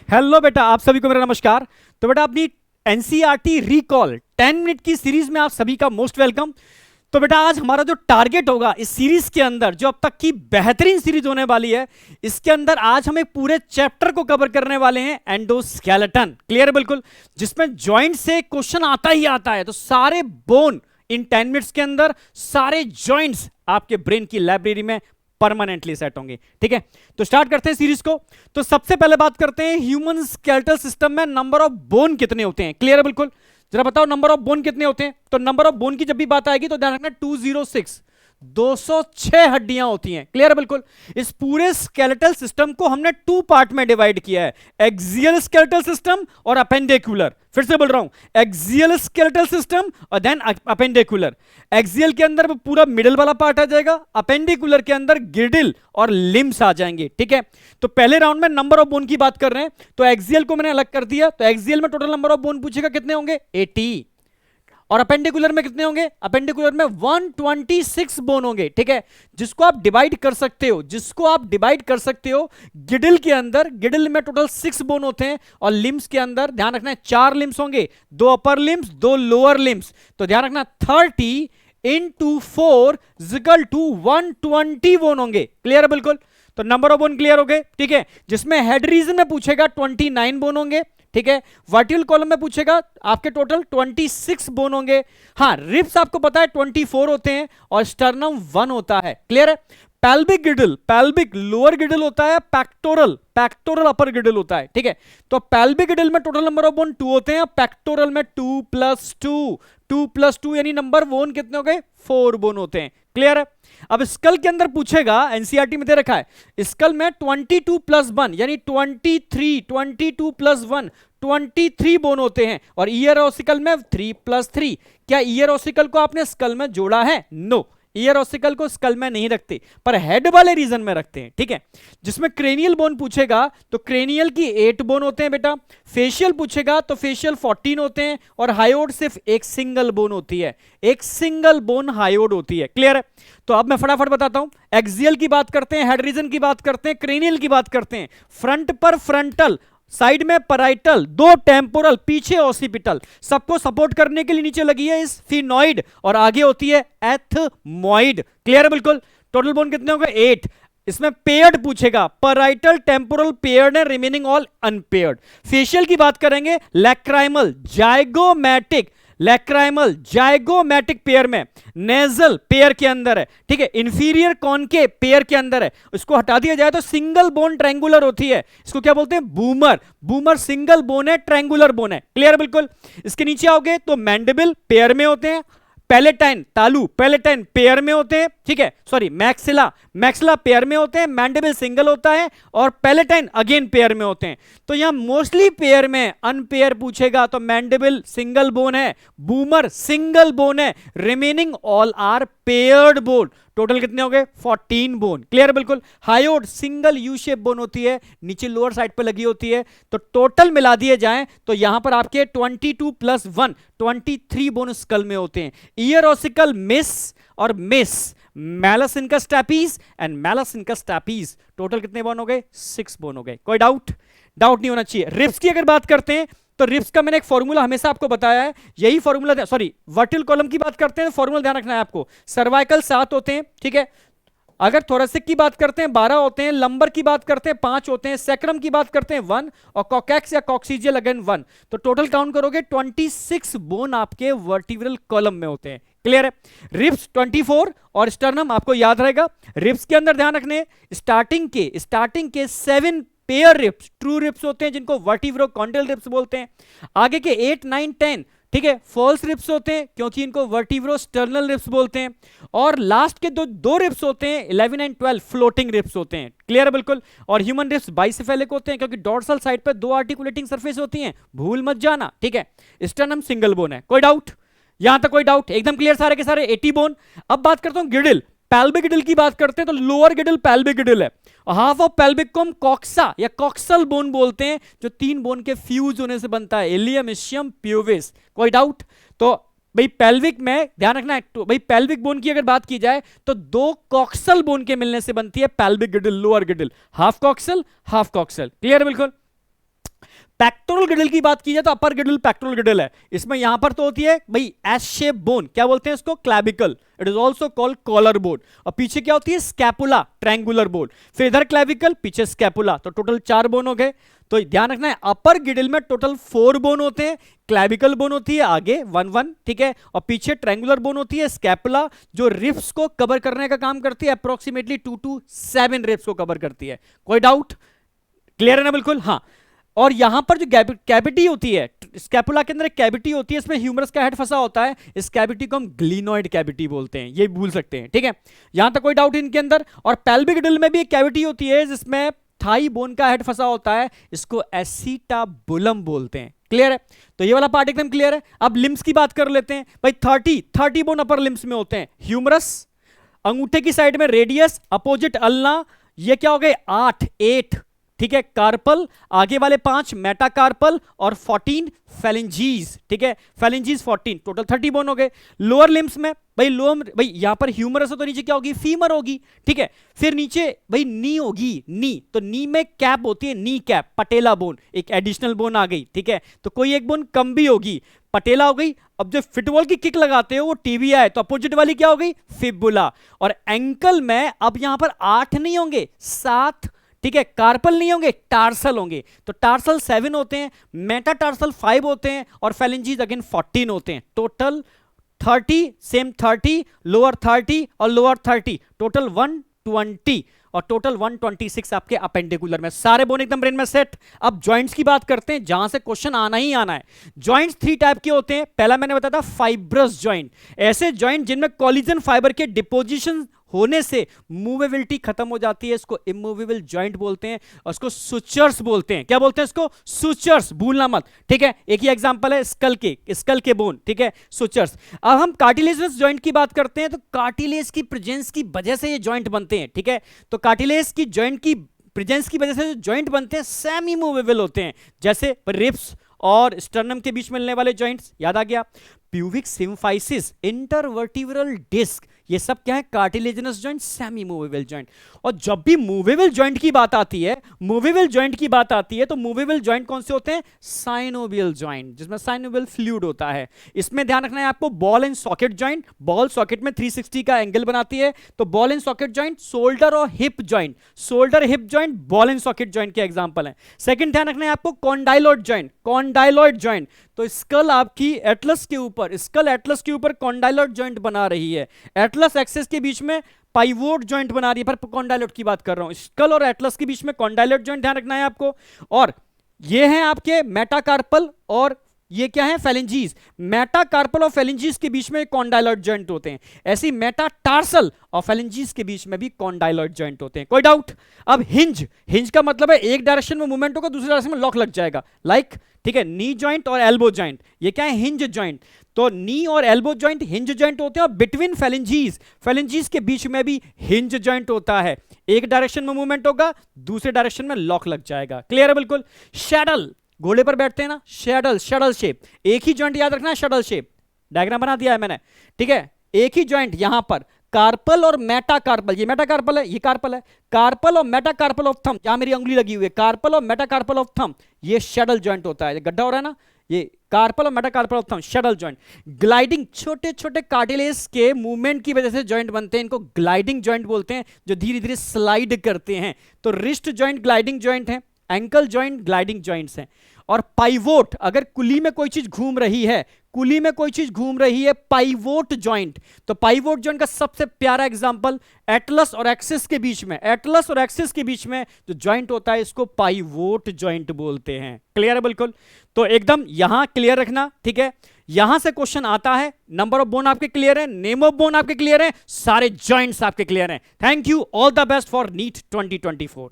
Hello बेटा, आप सभी को मेरा नमस्कार। तो बेटा अपनी एनसीईआरटी रिकॉल 10 मिनट की सीरीज में आप सभी का मोस्ट वेलकम। तो बेटा आज हमारा जो टारगेट होगा इस सीरीज के अंदर, जो अब तक की बेहतरीन सीरीज होने वाली है, इसके अंदर आज हम एक पूरे चैप्टर को कवर करने वाले हैं, एंडोस्केलेटन। क्लियर है बिल्कुल, जिसमें जॉइंट से क्वेश्चन आता ही आता है। तो सारे बोन इन 10 मिनट्स के अंदर, सारे जॉइंट्स आपके ब्रेन की लाइब्रेरी में परमानेंटली सेट होंगे। ठीक है, तो स्टार्ट करते हैं सीरीज को। तो सबसे पहले बात करते हैं ह्यूमन स्केलेटल सिस्टम में नंबर ऑफ बोन कितने होते हैं। क्लियर है बिल्कुल, जरा बताओ नंबर ऑफ बोन कितने होते हैं। तो नंबर ऑफ बोन की जब भी बात आएगी तो ध्यान रखना 206, 206 हड्डियां होती हैं। क्लियर है बिल्कुल। इस पूरे स्केलेटल सिस्टम को हमने 2 पार्ट में डिवाइड किया है, एक्सियल स्केलेटल सिस्टम और अपेंडिकुलर। फिर से बोल रहा हूं, एक्सियल स्केलेटल सिस्टम और देन अपेंडिकुलर। एक्सियल के अंदर वो पूरा मिडिल वाला पार्ट आ जाएगा, अपेंडिकुलर के अंदर गिडिल और लिम्स आ जाएंगे। ठीक है, तो पहले राउंड में नंबर ऑफ बोन की बात कर रहे हैं, तो एक्सियल को मैंने अलग कर दिया। तो एक्सियल में टोटल नंबर ऑफ बोन पूछेगा कितने होंगे, 80। और अपेंडिकुलर में कितने होंगे, अपेंडिकुलर में 126 बोन होंगे। ठीक है, जिसको आप डिवाइड कर सकते हो, गिडिल के अंदर, गिडिल में टोटल 6 बोन होते हैं, और लिम्स के अंदर ध्यान रखना है 4 लिम्स होंगे, 2 अपर लिम्स, 2 लोअर लिम्स। तो ध्यान रखना 30 इंटू 4 इक्वल टू 120 बोन होंगे। क्लियर है बिल्कुल, तो नंबर ऑफ बोन क्लियर हो गए। ठीक है, जिसमें हेड रीजन में पूछेगा 29 बोन होंगे। ठीक है, वर्टिकल कॉलम में पूछेगा आपके टोटल 26 बोन होंगे। हाँ, रिब्स आपको पता है 24 होते हैं और स्टर्नम 1 होता है। क्लियर है। Pelvic girdle, pelvic lower girdle होता है, पैक्टोरल अपर गिडल होता है। ठीक है, तो पैल्विक गिडल में टोटल नंबर ऑफ बोन 2 होते हैं, पैक्टोरल में 2 + 2, 2 + 2 यानी नंबर बोन कितने हो गए, 4 बोन होते हैं। क्लियर है। अब स्कल के अंदर पूछेगा, एनसीईआरटी में दे रखा है, स्कल में 22 + 1 यानी 23, 22 + 1 23 बोन होते हैं, और ईयर ऑसिकल में 3 + 3। क्या ईयर ऑसिकल को आपने स्कल में जोड़ा है? नो, ईयर ऑसिकल को स्कल में नहीं रखते, पर हेड वाले रीजन में रखते हैं। ठीक है, जिसमें क्रेनियल बोन पूछेगा तो क्रेनियल की 8 बोन होते हैं बेटा। फेशियल पूछेगा तो फेशियल 14 होते हैं, और हायोड सिर्फ एक सिंगल बोन होती है, एक सिंगल बोन हायोड होती है। क्लियर है। तो अब मैं फटाफट बताता हूं, एक्सियल की बात करते हैं, हेड रीजन की बात करते हैं, क्रेनियल की बात करते हैं। फ्रंट पर फ्रंटल, साइड में पैराइटल, 2 टेम्पोरल, पीछे ऑसिपिटल, सबको सपोर्ट करने के लिए नीचे लगी है स्फिनॉइड, और आगे होती है एथमॉइड। क्लियर है बिल्कुल। टोटल बोन कितने होंगे, 8। इसमें पेयर्ड पूछेगा, पैराइटल टेम्पोरल पेयर्ड है, रिमेनिंग ऑल अनपेयर्ड। फेशियल की बात करेंगे, लैक्राइमल, जाइगोमैटिक पेयर में, नेजल पेयर के अंदर है। ठीक है, इंफीरियर कॉनकेव पेयर के अंदर है। इसको हटा दिया जाए तो सिंगल बोन ट्रायंगुलर होती है, इसको क्या बोलते हैं, बूमर सिंगल बोन है, ट्रायंगुलर बोन है। क्लियर बिल्कुल। इसके नीचे आओगे तो मैंडिबल पेयर में होते हैं, पैलेटाइन पेयर में होते हैं। ठीक है, सॉरी, मैक्सिला पेयर में होते हैं, मैंडिबल सिंगल होता है, और पैलेटाइन अगेन पेयर में होते हैं। तो यहां मोस्टली पेयर में, अनपेयर पूछेगा तो मैंडिबल सिंगल बोन है, बूमर सिंगल बोन है, remaining all are paired bone. Total कितने हो गए, 14 बोन। क्लियर बिल्कुल। Hyoid single U shape bone होती है, नीचे लोअर साइड पर लगी होती है। तो टोटल मिला दिए जाएं तो यहां पर आपके 22 + 1 23 बोन स्कल में होते हैं। ईयर ऑसिकल और मिस, malleus incus stapes and malleus incus stapes. Total कितने बोन हो गए, 6 बोन हो गए। कोई डाउट नहीं होना चाहिए। रिब्स की अगर बात करते हैं तो रिब्स का मैंने एक फॉर्मूला हमेशा आपको बताया है, यही फॉर्मूला, सॉरी वर्टिकल कॉलम की बात करते हैं तो फॉर्मूला ध्यान रखना है आपको। सर्वाइकल 7 होते हैं। ठीक है, अगर थोरेसिक की बात करते हैं 12 होते हैं, लंबर की बात करते हैं 5 होते हैं, सैक्रम की बात करते हैं 1, और कॉकैक्स या कॉक्सीजियल अगेन 1। तो टोटल काउंट करोगे 26 बोन आपके वर्टिब्रल कॉलम में होते हैं। क्लियर है। रिब्स 24 और स्टर्नम आपको याद रहेगा। रिब्स के अंदर ध्यान रखने, स्टार्टिंग के 7 पेयर रिब्स, ट्रू रिब्स होते हैं, जिनको वर्टिब्रोकॉन्ड्रियल रिब्स बोलते हैं। आगे के 8, 9, 10, ठीक है, फॉल्स रिब्स होते हैं, क्योंकि इनको वर्टिब्रोस्टर्नल रिब्स बोलते हैं। और लास्ट के दो रिब्स होते हैं, 11 एंड 12, फ्लोटिंग रिब्स होते हैं। क्लियर है बिल्कुल। और ह्यूमन रिब्स बाइसेफेलिक होते हैं, क्योंकि डॉर्सल साइड पर 2 आर्टिकुलेटिंग सरफेस होती हैं, भूल मत जाना। ठीक है, स्टर्नम सिंगल बोन है। कोई डाउट, यहां तक कोई डाउट, एकदम क्लियर सारे के सारे, 80 बोन। अब बात करता हूं गिडिल, पैल्विक गिडिल की बात करते हैं तो लोअर गिडिल पैल्विक गिडिल है, हाफ ऑफ पैल्विक को हम कॉक्सा या कॉक्सल बोन बोलते हैं, जो 3 बोन के फ्यूज होने से बनता है, इलियम, इशियम, प्यूबिस। कोई डाउट? तो भाई पेल्विक में ध्यान रखना है, तो भाई पेल्विक बोन की अगर बात की जाए तो 2 कॉक्सल बोन के मिलने से बनती है pelvic girdle, lower girdle, half coxal half coxal. Clear बिल्कुल। पेक्टोरल गिडल की बात की जाए तो अपर गिडल पेक्टोरल गिडल है, इसमें यहां पर तो होती है भाई एस शेप बोन, क्या बोलते हैं इसको, clavicle, it is also called collar bone, और पीछे क्या होती है, स्कैपुला, ट्रायंगुलर बोन, फिर इधर क्लैविकल, पीछे स्कैपुला, तो टोटल 4 बोन हो गए। तो ध्यान रखना है अपर गिडल में टोटल 4 बोन होते हैं, क्लैविकल बोन होती है आगे 1 ठीक है, और पीछे ट्रायंगुलर बोन होती है स्कैपुला, जो रिब्स को कवर करने का काम करती है, अप्रोक्सीमेटली 2 to 7 रिब्स को कवर करती है। कोई डाउट, क्लियर है ना बिल्कुल, हाँ। और यहां पर जो कैविटी होती है, स्कैपुला के अंदर एक कैविटी होती है, इसमें ह्यूमरस का हेड फंसा होता है, इस कैविटी को हम ग्लिनोइड कैविटी बोलते हैं, ये भूल सकते हैं, ठीक है, यहां तक कोई डाउट इनके अंदर। और पेल्विक गिडल में भी एक कैविटी होती है जिसमें थाई बोन का हेड फंसा होता है, इसको एसिटाबुलम बोलते हैं, क्लियर है। तो ये वाला पार्ट एकदम क्लियर है। अब लिम्स की बात कर लेते हैं भाई, 30 बोन अपर लिम्स में होते हैं, ह्यूमरस, अंगूठे की साइड में रेडियस, अपोजिट अल्ना, ये क्या हो गए 8 ठीक है, कार्पल, आगे वाले 5 मेटाकार्पल और 14 फेलिंजीज, ठीक है, फेलिंजीज 14, टोटल 30 बोन हो गए। लोअर लिम्स में भाई भाई यहां पर ह्यूमरस है तो नीचे क्या होगी, फीमर होगी, ठीक है, फिर नीचे भाई नी होगी, नी, तो नी में कैप होती है, नी कैप, पटेला बोन, एक एडिशनल बोन आ गई, ठीक है, तो कोई एक बोन कम भी होगी, पटेला हो गई। अब जो फुटबॉल की किक लगाते हो वो टीबिया है, तो अपोजिट वाली क्या हो गई, फिबुला। और एंकल में अब यहां पर 8 नहीं होंगे, 7, ठीक है, कार्पल नहीं होंगे, टार्सल होंगे, तो टार्सल 7 होते हैं, मेटाटार्सल 5 होते हैं, और फेलिंजीज अगेन 14 होते हैं, टोटल 30, सेम 30, लोअर 30 और लोअर 30, टोटल 120 और टोटल 126 आपके अपेंडिकुलर में। सारे बोन एकदम ब्रेन में सेट। अब जॉइंट्स की बात करते हैं, जहां से क्वेश्चन आना ही आना है। जॉइंट्स 3 टाइप के होते हैं। पहला मैंने बताया था फाइब्रस जॉइंट, ऐसे जॉइंट जिनमें कोलिजन फाइबर के डिपोजिशन होने से मूवेबिलिटी खत्म हो जाती है, इसको इमूवेबल जॉइंट बोलते हैं, और इसको सुचर्स बोलते हैं। क्या बोलते हैं इसको, सुचर्स, भूलना मत, ठीक है। एक ही एग्जांपल है स्कल के बोन, ठीक है, सुचर्स। अब हम कार्टिलेजस जॉइंट की बात करते हैं, तो कार्टिलेज की प्रेजेंस की वजह से ये जॉइंट बनते हैं, ठीक है। तो कार्टिलेज की जॉइंट की प्रेजेंस की वजह से जो जॉइंट बनते हैं सेमी मूवेबल होते हैं, जैसे रिब्स और स्टर्नम के बीच मिलने वाले जॉइंट्स, याद आ गया। प्यूबिक सिम्फाइसिस, इंटरवर्टिब्रल डिस्क, ये सब क्या है, cartilaginous joint, semi movable joint. और जब भी मूवेबल जॉइंट की बात आती है, तो मूवेबल जॉइंट कौन से होते हैं, साइनोवियल जॉइंट, जिसमें साइनोवियल फ्लूइड होता है। इसमें ध्यान रखना है आपको, ball and socket joint, ball socket में 360 का एंगल बनाती है, तो ball and socket joint, shoulder और hip joint, shoulder hip joint ball and socket joint के एग्जांपल है। सेकंड ध्यान रखना है आपको, कॉन्डाइलॉइड जॉइंट, तो स्कल आपकी एटलस के ऊपर कॉन्डाइलॉइड जॉइंट बना रही है, एटलस एक्सिस के बीच में पाइवोट जॉइंट बना रही है, पर कॉन्डाइलॉइड की बात कर रहा हूं, स्कल और एटलस के बीच में कॉन्डाइलॉइड जॉइंट ध्यान रखना है आपको। और ये हैं आपके मेटाकार्पल और ये क्या है, फेलिंजीज। मेटाकार्पल और फेलिंजीज के बीच में कॉन्डाइलॉइड जॉइंट होते हैं, ऐसी मेटाटार्सल और फेलिंजीज के बीच में भी कॉन्डाइलॉइड जॉइंट होते हैं। कोई डाउट। अब हिंज का मतलब है एक डायरेक्शन में मूवमेंट होगा, दूसरी डायरेक्शन में लॉक लग जाएगा, लाइक, ठीक है, नी जॉइंट और एल्बो जॉइंट, ये क्या है, हिंज जॉइंट। तो नी और एल्बो जॉइंट हिंज जॉइंट होते हैं, और बिटवीन फेलिंजीज के बीच में भी हिंज जॉइंट होता है, एक डायरेक्शन में मूवमेंट होगा, दूसरे डायरेक्शन में लॉक लग जाएगा। क्लियर है बिल्कुल। शैडल, घोड़े पर बैठते हैं ना, शैडल शेप, एक ही जॉइंट याद रखना है, शैडल शेप, डायग्राम बना दिया है मैंने, ठीक है, एक ही जॉइंट यहां पर, कार्पल और मेटाकार्पल, ये मेटाकार्पल है, ये कार्पल है, कार्पल और मेटाकार्पल ऑफ थंब, जहां मेरी उंगली लगी हुई है, कार्पल और मेटाकार्पल ऑफ थंब, ये शैडल जॉइंट होता है, गड्ढा हो रहा है ना, ये कार्पल और metacarpal of thumb, saddle joint. Gliding, छोटे छोटे कार्टिलेज के मूवमेंट की वजह से जॉइंट बनते हैं, इनको ग्लाइडिंग जॉइंट बोलते हैं, जो धीरे धीरे स्लाइड करते हैं। तो रिस्ट जॉइंट ग्लाइडिंग जॉइंट है, एंकल जॉइंट ग्लाइडिंग जॉइंट्स हैं। और पाइवोट, अगर कुली में कोई चीज घूम रही है, पाइवोट जॉइंट, तो पाइवोट जॉइंट का सबसे प्यारा एग्जांपल एटलस और एक्सिस के बीच में जो जॉइंट होता है, इसको पाइवोट जॉइंट बोलते हैं। क्लियर है बिल्कुल। तो एकदम यहां क्लियर रखना, ठीक है, यहां से क्वेश्चन आता है, नंबर ऑफ बोन आपके क्लियर है, नेम ऑफ बोन आपके क्लियर है, सारे जॉइंट्स आपके क्लियर हैं। Thank you, all the best for NEET 2024।